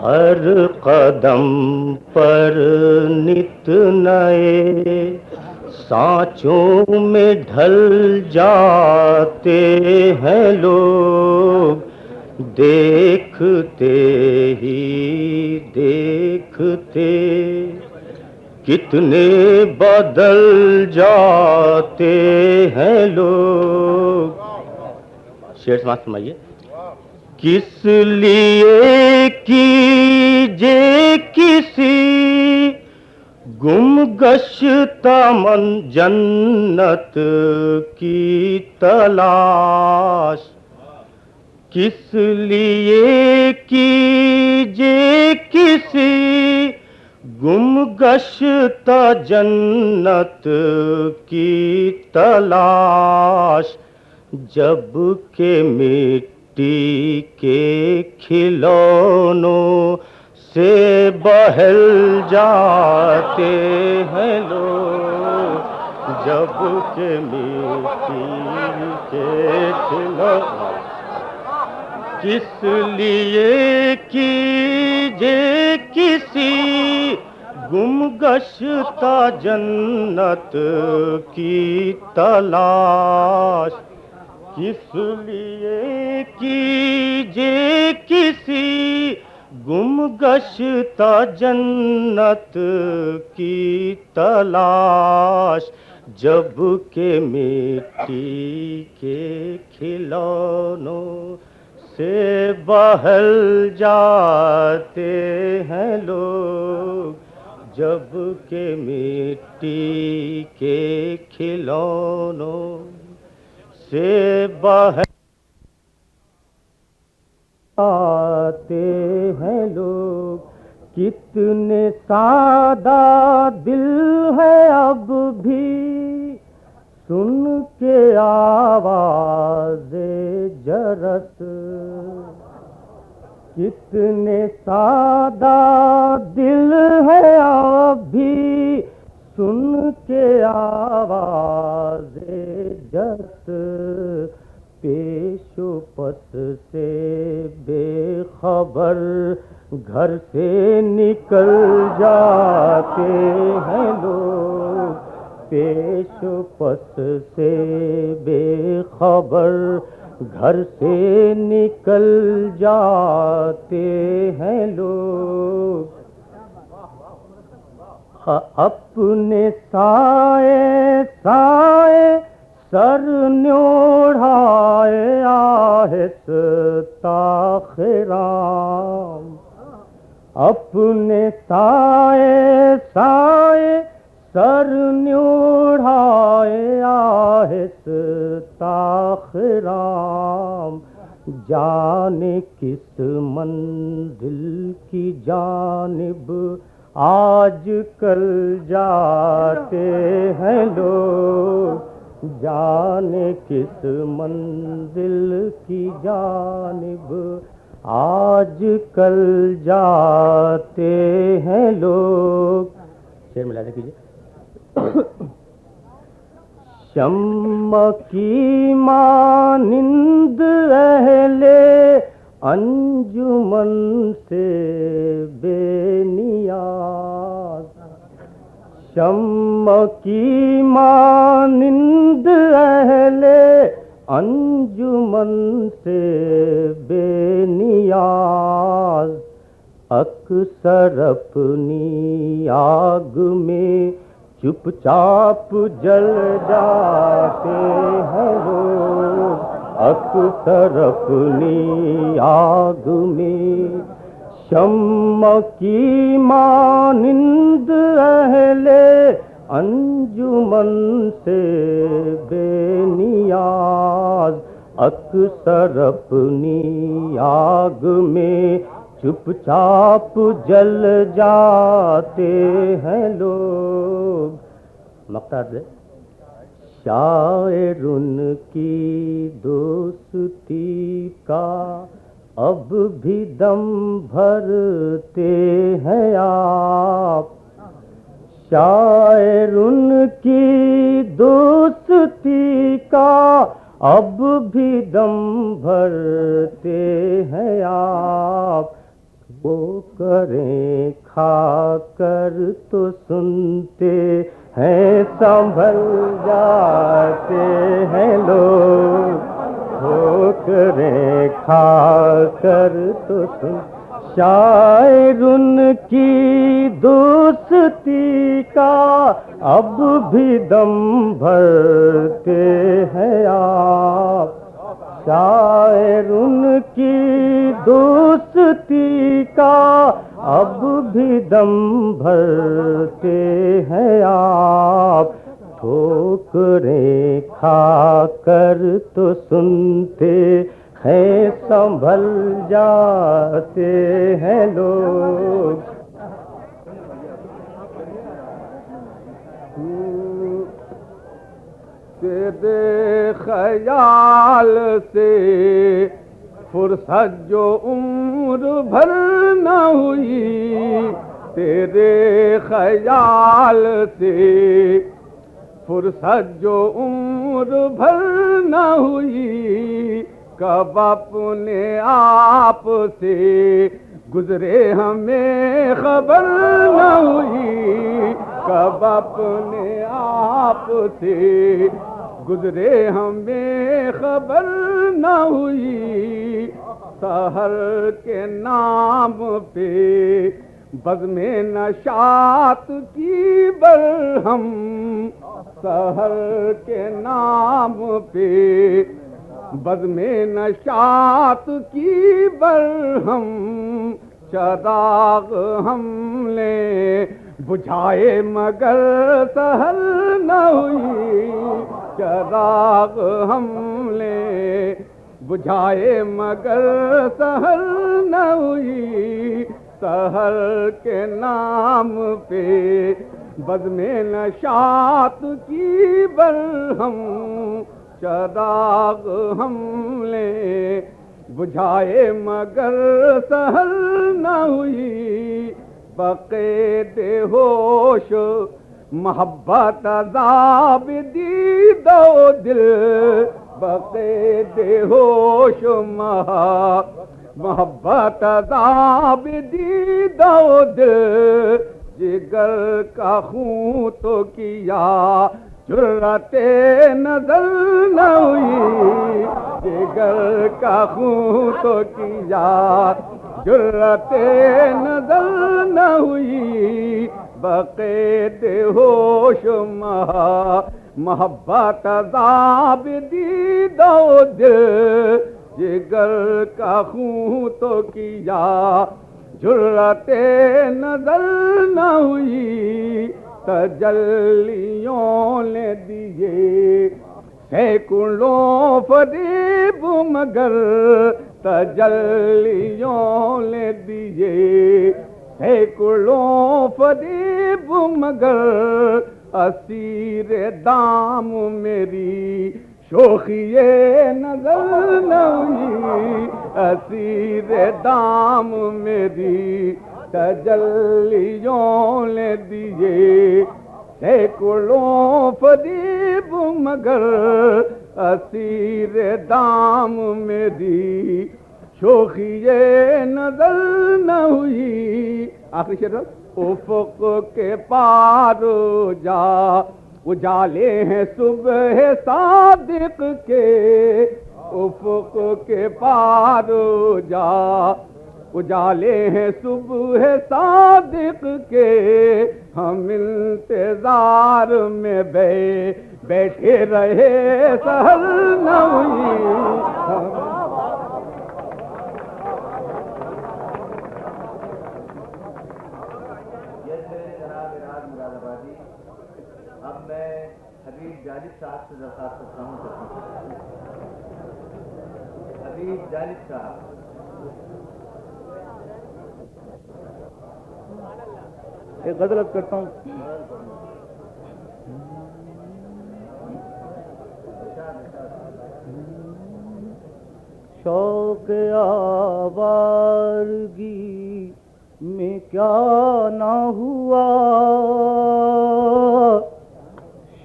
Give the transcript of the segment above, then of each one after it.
ہر قدم پر نت نئے سانچوں میں ڈھل جاتے ہیں لوگ، دیکھتے ہی دیکھتے کتنے بدل جاتے ہیں لوگ۔ شعر سماعت فرمائیے۔ کس لیے کیجے کسی گم گشتہ من جنت کی تلاش، کس لیے کیجے کسی گم گشتہ جنت کی تلاش، جب کہ مٹی کے کھلونوں سے بہل جاتے ہیں لوگ، جب کہ مٹی کے کھلونوں۔ کس لیے کیجے کسی گم گشتہ جنت کی تلاش، کس لیے کیجے کسی گم گشتہ جنت کی تلاش، جب کہ مٹی کے کھلونوں سے بہل جاتے ہیں لوگ، جب کہ مٹی کے کھلونوں سے بہل جاتے ہیں لوگ۔ کتنے سادہ دل ہے اب بھی سن کے آواز جرس، کتنے سادہ دل ہے اب بھی سن کے آواز جرس، پیش و پس سے بے خبر گھر سے نکل جاتے ہیں لوگ، پیش و پس سے بے خبر گھر سے نکل جاتے ہیں لوگ، اپنے سائے سائے سر نوڑھائے آہستہ خرام، اپنے سائے سائے سر نوڑھائے آہستہ خرام، جانے کس منزل کی جانب آج کل جاتے ہیں لوگ، جانے کس منزل کی جانب آج کل جاتے ہیں لوگ۔ شعر ملاحظہ کیجیے۔ شمع کی مانند اہل انجمن سے بے نیاز، شمع کی مانند اہل انجمن سے بے نیاز، اکثر اپنی آگ میں چپ چاپ جل جاتے ہیں لوگ، اکثر اپنی آگ میں شمع کی مانند اہل انجمن سے بے نیاز، اکثر اپنی آگ میں چپ چاپ جل جاتے ہیں لوگ۔ مقطع دے۔ شاعر ان کی دوستی کا اب بھی دم بھرتے ہیں آپ، شاعر ان کی دوستی کا اب بھی دم بھرتے ہیں آپ، وہ کریں کھا کر تو سنتے ہیں سنبھل جاتے ہیں لوگ، ٹھوکریں کھا کر تو سن. شاعر ان کی دوستی کا اب بھی دم بھرتے ہیں آپ. شاعر ان کی دوستی کا اب بھی دم بھرتے ہیں آپ. ٹھوکریں کھا کر تو سنتے ہیں سنبھل جاتے ہیں لوگ. تیرے خیال سے فرصت جو عمر بھر نہ ہوئی، تیرے خیال سے فرصت جو عمر بھر نہ ہوئی، کب اپنے آپ سے گزرے ہمیں خبر نہ ہوئی، کب اپنے آپ سے گزرے ہمیں خبر نہ ہوئی. سحر کے نام پہ بزم نشاط کی برہم، سحر کے نام پہ بزم نشاط کی برہم. چراغ ہم نے بجھائے مگر سحر نہ ہوئی، چراغ ہم نے بجھائے مگر سحر نہ ہوئی. سحر کے نام پہ بزم نشاط کی برہم، چراغ ہم نے بجھائے مگر سحر نہ ہوئی. بقید ہوش محبت عذاب دید و دل، بقید ہوش محبت عذاب دید و دل. جگر کا خون تو کیا جرأت نظر نہ ہوئی، جگر کا خون تو کیا جرأت نظر نہ ہوئی. بقید ہوش محبت عذاب دید و دل. جگر کا خون تو کیا جرأت نظر نہ ہوئی. تجلیوں نے دیے سینکڑوں فریب مگر، تجلیوں نے دیے سینکڑوں فریب مگر، اسیر دام میری شوخی نظر نہ ہوئی، اسیر دام میری تجلیوں نے دیے سینکڑوں فریب مگر، اسیر دام میری شوخی نظر نہ ہوئی. آخری شعر افق کے پار جا اجالے ہیں صبح صادق کے، افق کے پار جا اجالے ہیں صبح صادق کے. ہم انتظار میں بیٹھے رہے سحر نہ ہوئی. اب میں حبیب جالب صاحب سے درخواست کرتا ہوں. حبیب جالب صاحب. ایک غزل کرتا ہوں. شوق آوارگی میں کیا نہ ہوا،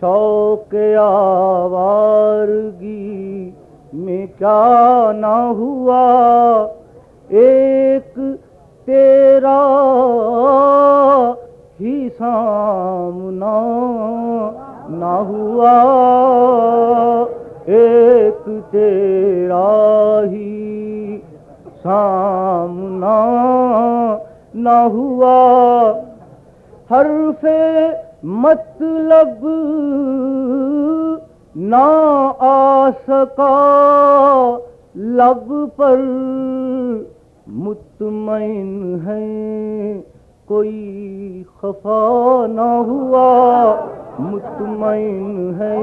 شوق آوارگی میں کیا نہ ہوا، ایک تیرا ہی سامنا نہ ہوا، ایک تیرا ہی سامنا نہ ہوا، حرف مطلب نہ آ سکا لب پر، مطمئن ہے کوئی خفا نہ ہوا، مطمئن ہے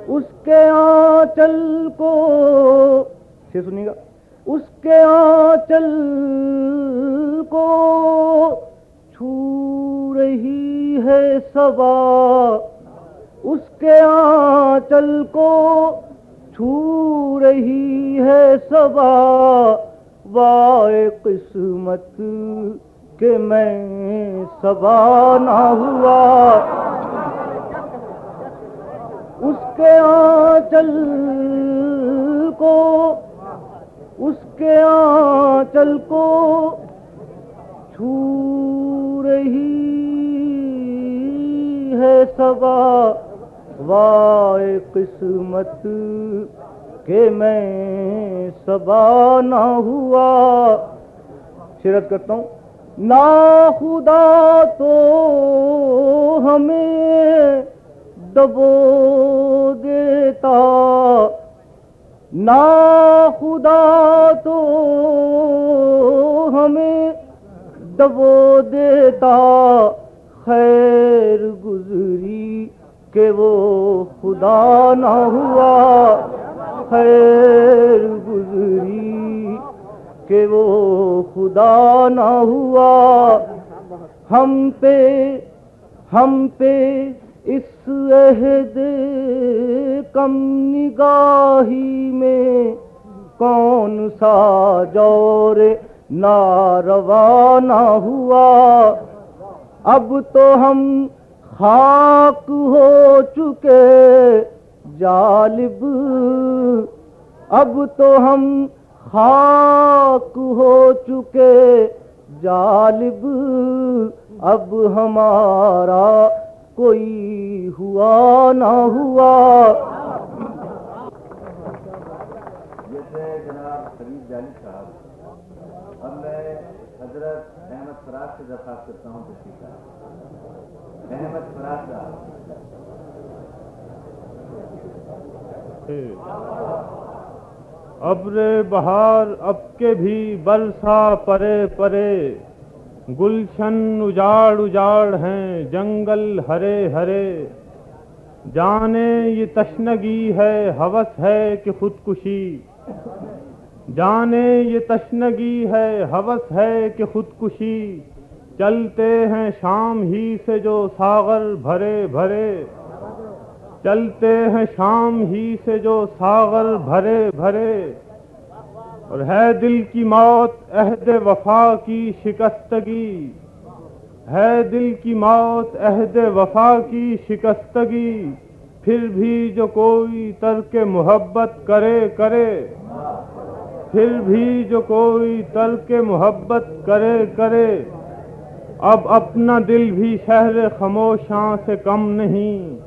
اس کے آنچل کو، سے سنیے گا، اس کے آنچل کو چھو رہی ہے صبا، اس کے آنچل کو چھو رہی ہے صبا، وائے قسمت کہ میں صبا نہ ہوا، اس کے آنچل کو، اس کے آنچل کو چھو رہی ہے صبا، وائے قسمت کہ میں صبا نہ ہوا۔ شعرت کرتا ہوں، نا خدا تو ہمیں دبو دیتا، نا خدا تو ہمیں دبو دیتا، خیر گزری کہ وہ خدا نہ ہوا، خیر گزری کہ وہ خدا نہ ہوا، ہم پہ اس عہد کم نگاہی میں کون سا جور ناروا نہ ہوا، اب تو ہم خاک ہو چکے جالب، اب تو ہم خاک ہو چکے جالب، اب ہمارا کوئی ہوا نہ ہوا۔ یہ تھے جناب حبیب جالب صاحب۔ اب میں حضرت احمد فراز سے درخواست کرتا ہوں تشریف لائیں۔ احمد فراز صاحب۔ ابر بہار اب کے بھی برسا پرے پرے، گلشن اجاڑ اجاڑ ہیں جنگل ہرے ہرے، جانے یہ تشنگی ہے ہوس ہے کہ خودکشی، جانے یہ تشنگی ہے ہوس ہے کہ خودکشی، چلتے ہیں شام ہی سے جو ساغر بھرے بھرے، چلتے ہیں شام ہی سے جو ساغر بھرے بھرے، اور ہے دل کی موت عہد وفا کی شکستگی، ہے دل کی موت عہد وفا کی شکستگی، پھر بھی جو کوئی ترک محبت کرے کرے، پھر بھی جو کوئی ترک محبت کرے کرے، اب اپنا دل بھی شہر خاموشاں سے کم نہیں،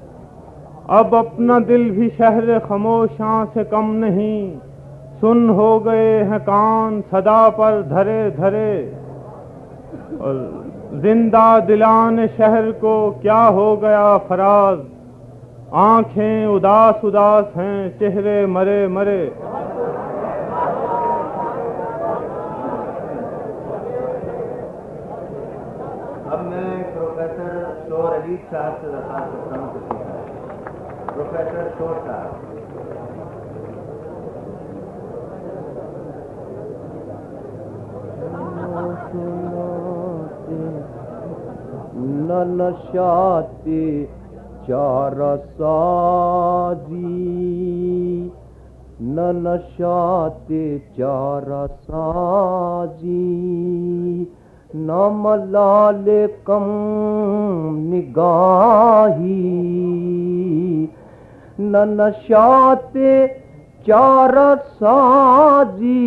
اب اپنا دل بھی شہر خاموشاں سے کم نہیں، سن ہو گئے ہیں کان صدا پر دھرے دھرے، اور زندہ دلان شہر کو کیا ہو گیا فراز، آنکھیں اداس اداس ہیں چہرے مرے مرے۔ اب میں پروفیسر شور علی صاحب سے درخواست کرتا ہوں تشریف لائیں۔ پروفیسر شور صاحب۔ نہ نشاط چارہ سازی، نہ نشاط چارہ سازی، نہ ملال کم نگاہی، نہ نشاط چارہ سازی،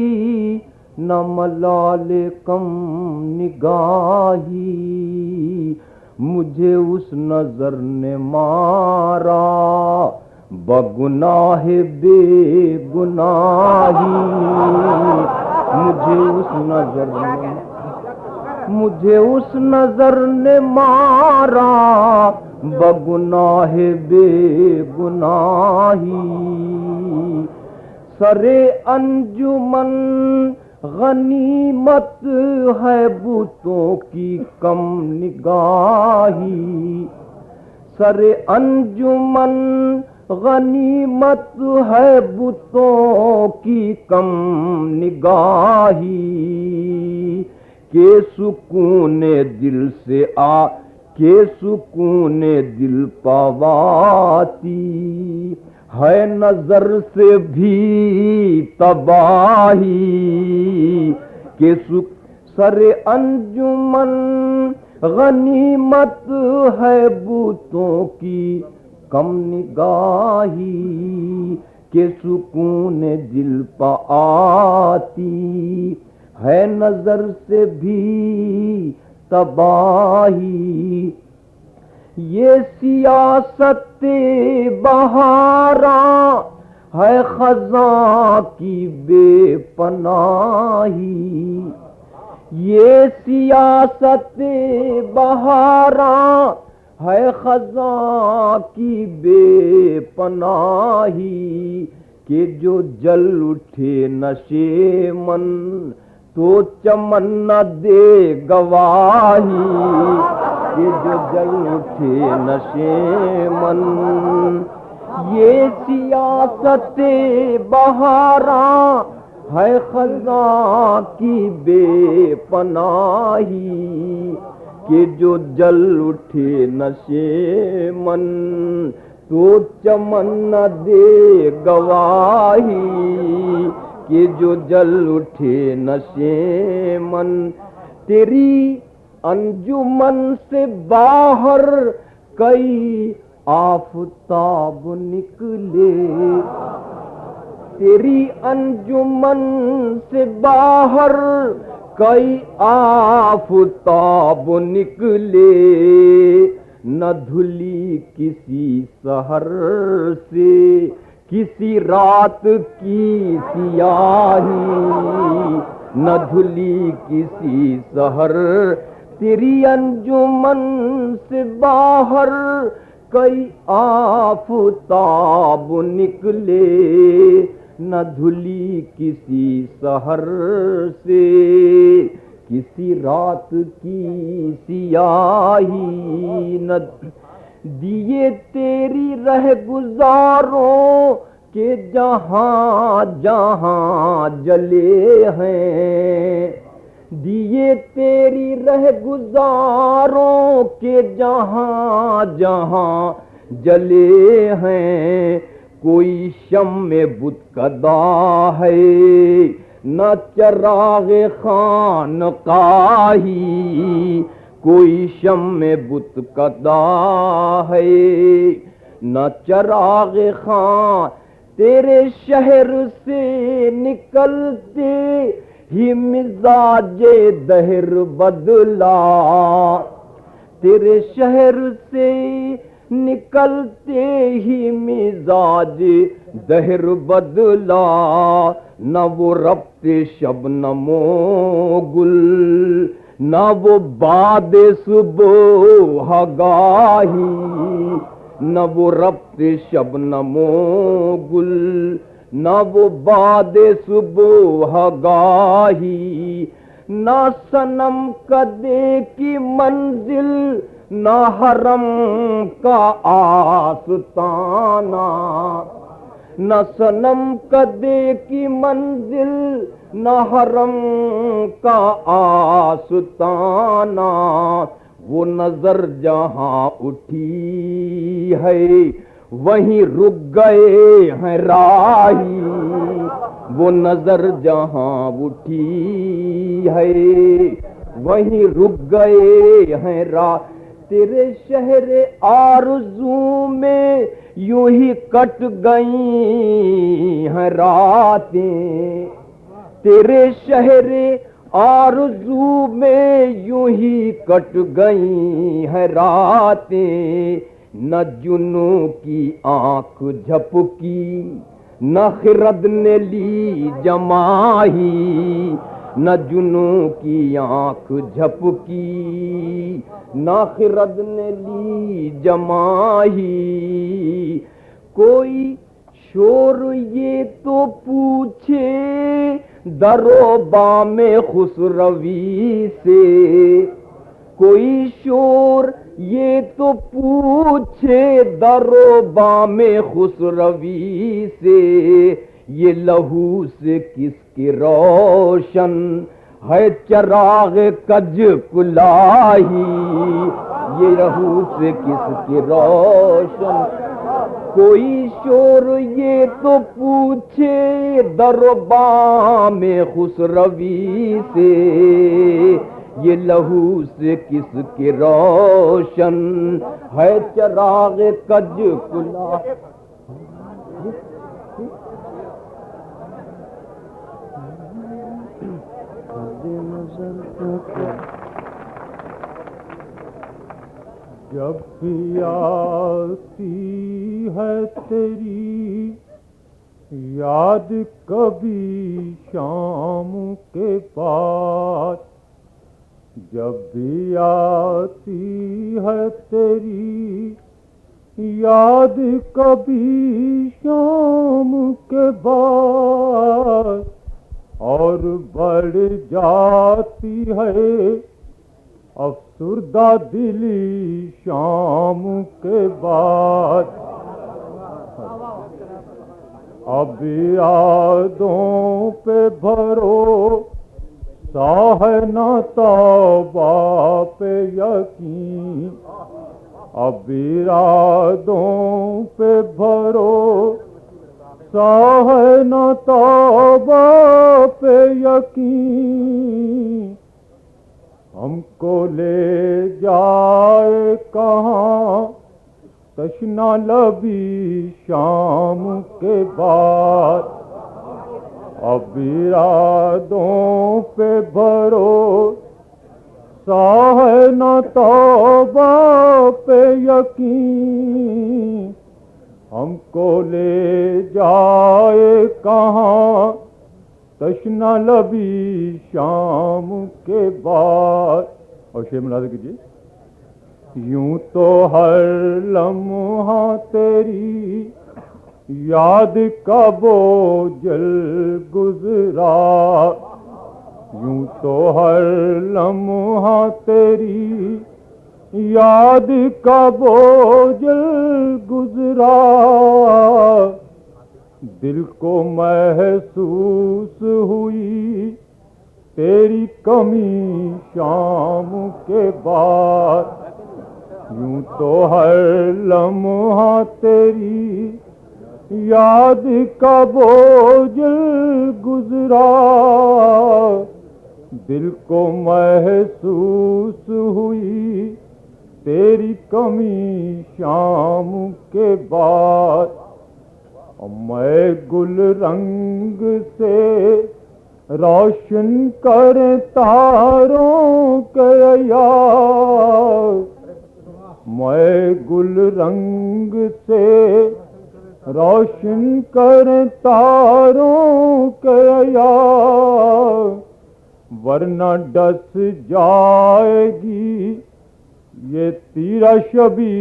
نہ ملال کم نگاہی مجھے اس نظر نے مارا بگناہ بے گناہی مجھے اس نظر نے مارا بگناہ بے گناہی سر انجمن غنیمت ہے بتوں کی کم نگاہی سر انجمن غنیمت ہے بتوں کی کم نگاہی کہ سکون دل سے کہ سکون دل پواتی ہے نظر سے بھی تباہی کہ سر انجمن غنیمت ہے بتوں کی کم نگاہی کہ سکون دل پاتی ہے نظر سے بھی تباہی یہ سیاست بہاراں ہے خزاں کی بے پناہی یہ سیاست بہاراں ہے خزاں کی بے پناہی کہ جو جل اٹھے نشے من تو چمن نہ دے گواہی کہ جو جل اٹھے نشے من یہ سیاست بہاراں ہے خزاں کی بے پناہی کہ جو جل اٹھے نشے من تو چمن نہ دے گواہی کہ جو جل اٹھے نشے من تیری انجمن سے باہر کئی آفتاب نکلے تیری انجمن سے باہر کئی آفتاب نکلے نہ دھلی کسی سحر سے کسی رات کی سیاہی نہ دھلی کسی سحر تیری انجمن سے باہر کئی آفتاب نکلے نہ دھلی کسی سحر سے کسی رات کی سیاہی نہ دیے تیری رہ گزاروں کہ جہاں جہاں جلے ہیں دیے تیری رہ گزاروں کہ جہاں جہاں جلے ہیں کوئی شمع بتکدا ہے نہ چراغ خانقاہی کوئی شمع بتکدا ہے نہ چراغ خان تیرے شہر سے نکلتے ہی مزاج دہر بدلا تیرے شہر سے نکلتے ہی مزاج دہر بدلا نہ وہ ربط شبنم و گل نہ وہ باد صبح گاہی نہ وہ ربط شبنم و گل نہ وہ باد صبح گاہی نہ صنم کدے کی منزل نہ حرم کا آستانہ نہ صنم کدے کی منزل نہ حرم کا آستانہ وہ نظر جہاں اٹھی ہے وہیں رک گئے ہیں راہی وہ نظر جہاں اٹھی ہے وہیں رک گئے ہیں راہ تیرے شہر آرزو میں یوں ہی کٹ گئی ہیں راتیں تیرے شہر آرزو میں یوں ہی کٹ گئی ہیں راتیں، نہ جنوں کی آنکھ جھپکی نہ خرد نے لی جماہی، نہ جنوں کی آنکھ جھپکی نہ خرد نے لی جماہی، کوئی شور یہ تو پوچھے در و بام خسروی سے، کوئی شور یہ تو پوچھے در و بام خسروی سے، یہ لہو سے کس کی روشن ہے چراغ کج کلاہی، یہ لہو سے کس کی روشن، کوئی شور یہ تو پوچھے در و بام خسروی سے، یہ لہو سے کس کی روشن ہے چراغ کج کلا۔ جب بھی آتی ہے تیری یاد کبھی شام کے بعد، جب بھی آتی ہے تیری یاد کبھی شام کے بعد، اور بڑھ جاتی ہے افسردہ دلی شام کے بعد، اب یادوں پہ بھرو ہے نہ توبہ پہ یقین، اب یادوں پہ بھرو ہے نہ توبہ پہ یقین، ہم کو لے جائے کہاں تشنا لبی شام کے بعد، اب ارادوں پہ بھرو ہے نہ توبہ پہ یقین، ہم کو لے جائے کہاں تشنا لبی شام کے بعد۔ اور شعر ملازم کیجیے، یوں تو ہر لمحہ تیری یاد کا بوجھل گزرا، یوں تو ہر لمحہ تیری یاد کا بوجھل گزرا، دل کو محسوس ہوئی تیری کمی شام کے بعد، یوں تو ہر لمحہ تیری یاد کا بوجھل گزرا، دل کو محسوس ہوئی تیری کمی شام کے بعد، میں گل رنگ سے روشن کرے تاروں کے یار، میں گل رنگ سے روشن کرے تاروں کے یار، ورنہ ڈس جائے گی یہ تیرا شبی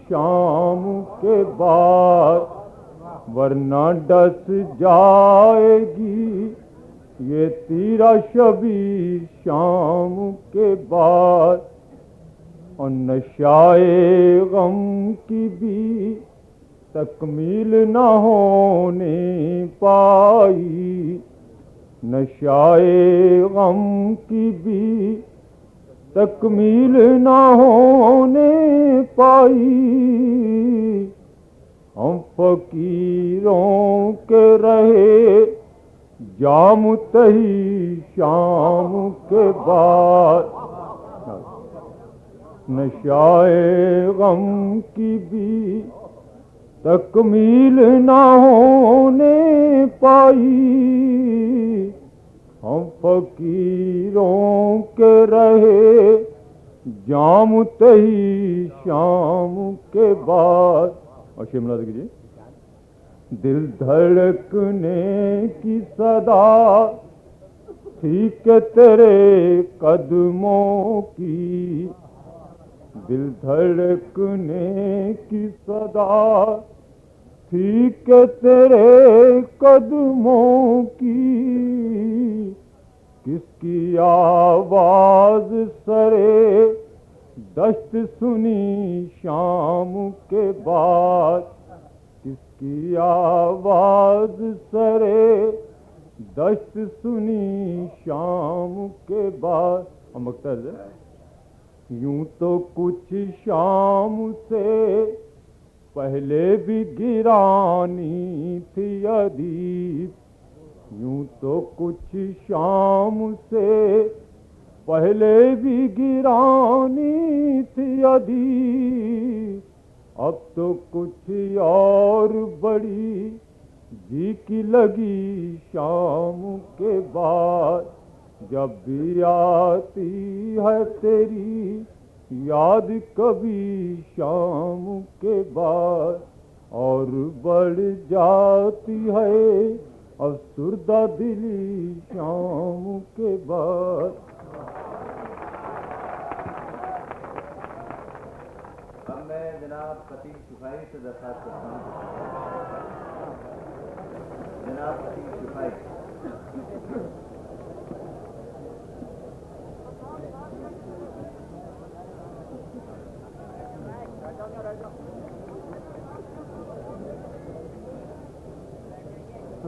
شام کے بعد، ورنہ ڈس جائے گی یہ تیرا شبی شام کے بعد، اور نشائے غم کی بھی تکمیل نہ ہونے پائی، نشائے غم کی بھی تکمیل نہ ہونے پائی، ہم فقیروں کے رہے جام تہی شام کے بعد، نشائے غم کی بھی تکمیل نہ ہونے پائی، ہم فقیروں کے رہے جام تہی شام کے بعد. اور شعر ملازم کیجیے. دل دھڑکنے کی صدا تھی کہ تیرے قدموں کی. دل دھڑکنے کی صدا تھی کہ تیرے قدموں کی. کس کی آواز سرے دشت سنی شام کے بعد. کس کی آواز سرے دشت سنی شام کے بعد. ہم مقتل ہے. یوں تو کچھ شام سے پہلے بھی گرانی تھی ادیب. یوں تو کچھ شام سے پہلے بھی گرانی تھی ادیب. اب تو کچھ اور بڑی جی کی لگی شام کے بعد. جب بھی آتی ہے تیری یاد کبھی شام کے بعد اور بڑھ جاتی ہے افسردہ دلی شام کے بعد. اب میں جناب خطیب شفائی سے درخواست کرتا ہوں. جناب خطیب شفائی.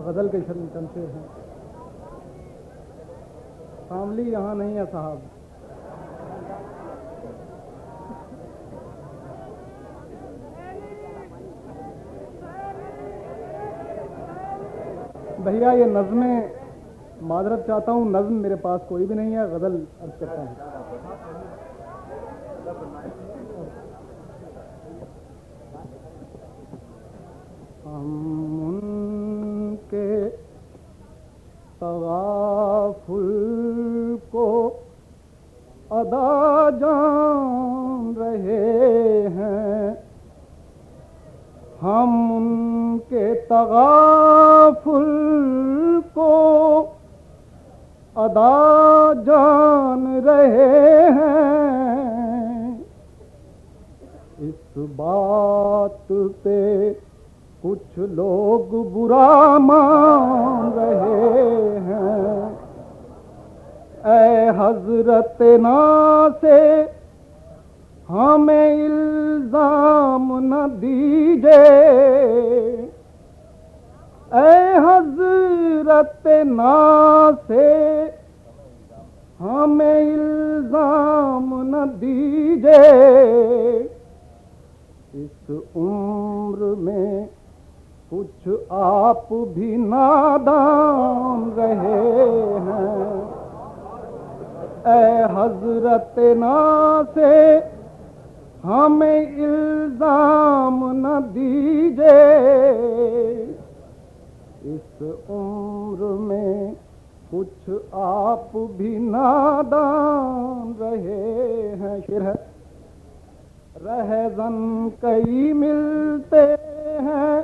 غزل کے چمچے ہیں. فیملی یہاں نہیں ہے صاحب. بھیا یہ نظمیں معذرت چاہتا ہوں، نظم میرے پاس کوئی بھی نہیں ہے. غزل عرض کرتا ہوں. ہم ان کے تغافل کو ادا جان رہے ہیں. ہم ان کے تغافل کو ادا جان رہے ہیں. اس بات پہ کچھ لوگ برا مان رہے ہیں. اے حضرت ناصے ہمیں الزام نہ دیجیے. اے حضرت ناصے ہمیں الزام نہ دیجیے. اس عمر میں کچھ آپ بھی نادان رہے ہیں. اے حضرت ناصے ہمیں الزام نہ دیجیے. اس عمر میں کچھ آپ بھی نادان رہے ہیں. شعر ہے. رہزن کئی ملتے ہیں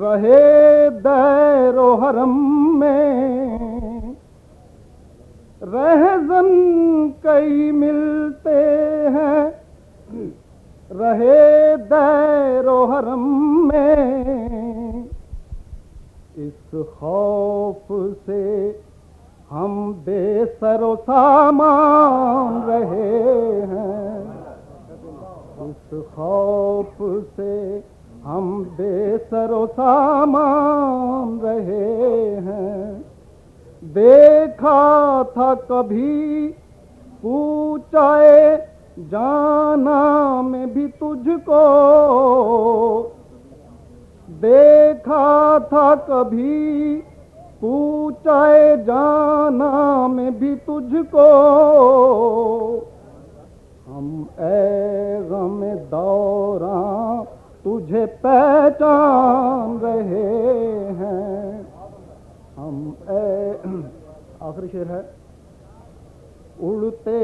رہے دیر و حرم میں. رہزن کئی ملتے ہیں رہے دیر و حرم میں. اس خوف سے ہم بے سر و سامان رہے ہیں. اس خوف سے ہم بے سر و سامان رہے ہیں. دیکھا تھا کبھی پوچھائے جانا میں بھی تجھ کو. دیکھا تھا کبھی پوچھائے جانا میں بھی تجھ کو. ہم اے غم دوراں تجھے پہچان رہے ہیں. ہم آخری شعر ہے. اڑتے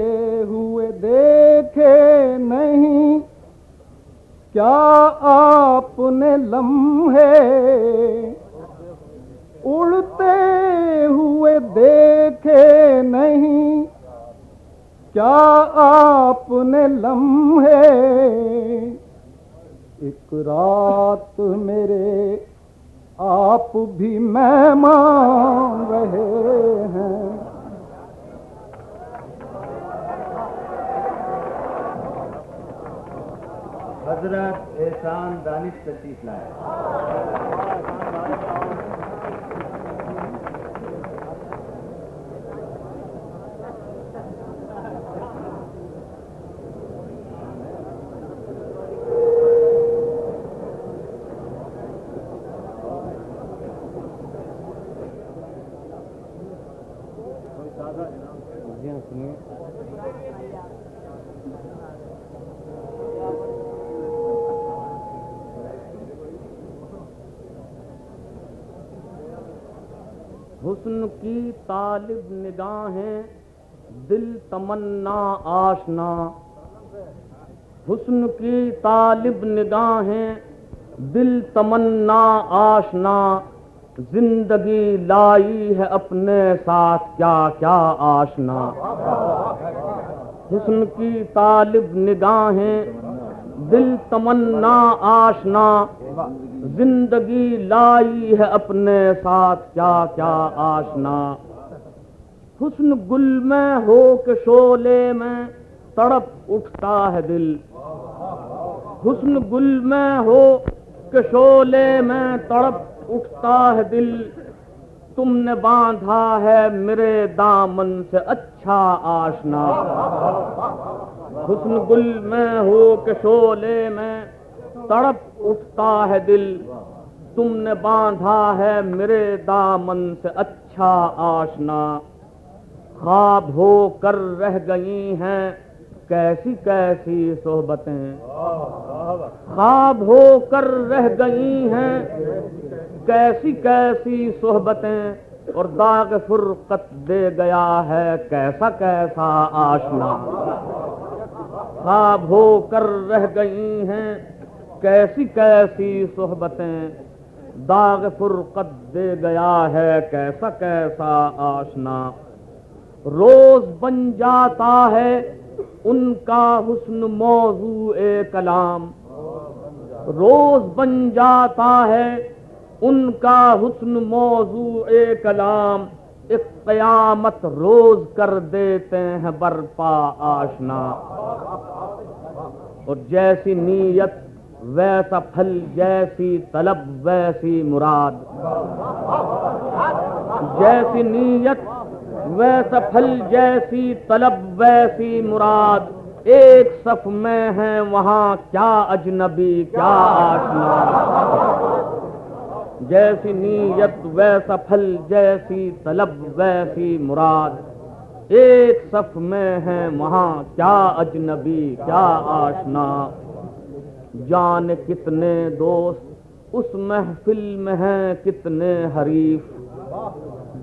ہوئے دیکھے نہیں کیا آپ نے لمحے, اڑتے ہوئے دیکھے نہیں کیا آپ نے لمحے, ایک رات میرے آپ بھی مہمان رہے ہیں. حضرت احسان دانش تشریف لائے. حسن کی طالب نگاہیں دل تمنا آشنا, حسن کی طالب نگاہیں دل تمنا آشنا, زندگی لائی ہے اپنے ساتھ کیا کیا آشنا. حسن کی طالب نگاہیں دل تمنا آشنا, زندگی لائی ہے اپنے ساتھ کیا کیا آشنا. حسن گل میں ہو کہ شعلے میں تڑپ اٹھتا ہے دل, حسن گل میں ہو کہ شعلے میں تڑپ اٹھتا ہے دل, تم نے باندھا ہے میرے دامن سے اچھا آشنا. حسن گل میں ہو کہ شعلے میں تڑپ اٹھتا ہے دل, تم نے باندھا ہے میرے دامن سے اچھا آشنا. خواب ہو کر رہ گئی ہیں کیسی کیسی صحبتیں, خواب ہو کر رہ گئی ہیں کیسی کیسی صحبتیں, اور داغ فرقت دے گیا ہے کیسا کیسا آشنا. خواب ہو کر رہ گئی ہیں کیسی کیسی صحبتیں, داغ فرقت دے گیا ہے کیسا کیسا آشنا. روز بن جاتا ہے ان کا حسن موضوع کلام, روز بن جاتا ہے ان کا حسن موضوع کلام, ایک قیامت روز کر دیتے ہیں برپا آشنا. اور جیسی نیت ویسا پھل, جیسی طلب ویسی مراد, جیسی نیت ویسا پھل جیسی طلب ویسی مراد, ایک صف میں ہیں وہاں کیا اجنبی کیا آشنا. جیسی نیت ویسا پھل جیسی طلب ویسی مراد, ایک صف میں ہیں وہاں کیا اجنبی کیا آشنا. جان کتنے دوست اس محفل میں ہیں کتنے حریف,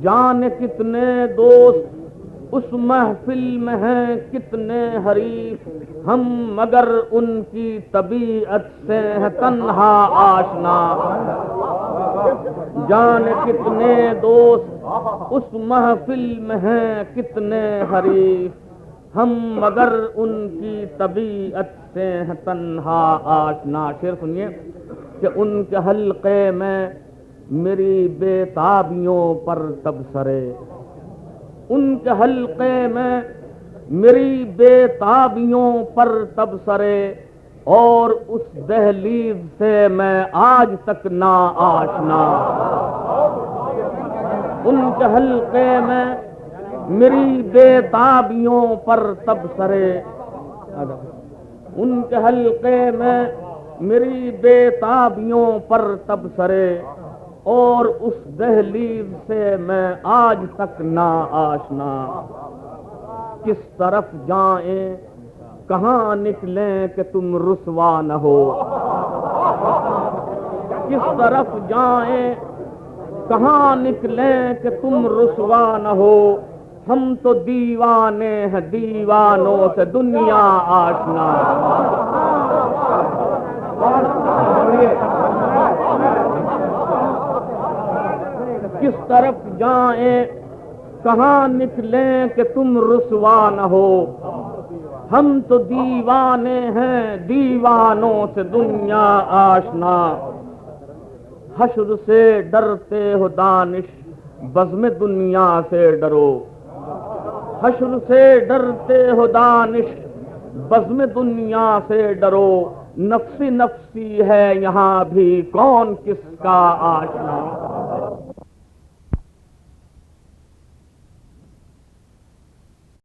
جان کتنے دوست اس محفل میں ہیں کتنے حریف, ہم مگر ان کی طبیعت سے ہیں تنہا آشنا. جان کتنے دوست اس محفل میں ہیں کتنے حریف, ہم مگر ان کی طبیعت سے ہیں تنہا آشنا. شعر سنیے کہ ان کے حلقے میں میری بے تابیوں پر تبصرے, ان کے حلقے میں میری بے تابیوں پر تبصرے, اور اس دہلیز سے میں آج تک نا آشنا. ان کے حلقے میں میری بے تابیوں پر تبصرے, ان کے حلقے میں میری بے تابیوں پر تبصرے, اور اس دہلیز سے میں آج تک نا آشنا. کس طرف جائیں کہاں نکلیں کہ تم رسوا نہ ہو, کس طرف جائیں کہاں نکلیں کہ تم رسوا نہ ہو ہم تو دیوانے ہیں دیوانوں سے دنیا آشنا کس طرف جائیں کہاں نکلیں کہ تم رسوا نہ ہو ہم تو دیوانے ہیں دیوانوں سے دنیا آشنا حشر سے ڈرتے ہو دانش بزم دنیا سے ڈرو حشر سے ڈرتے ہو دانش بزم دنیا سے ڈرو نفسی نفسی ہے یہاں بھی کون کس کا آشنا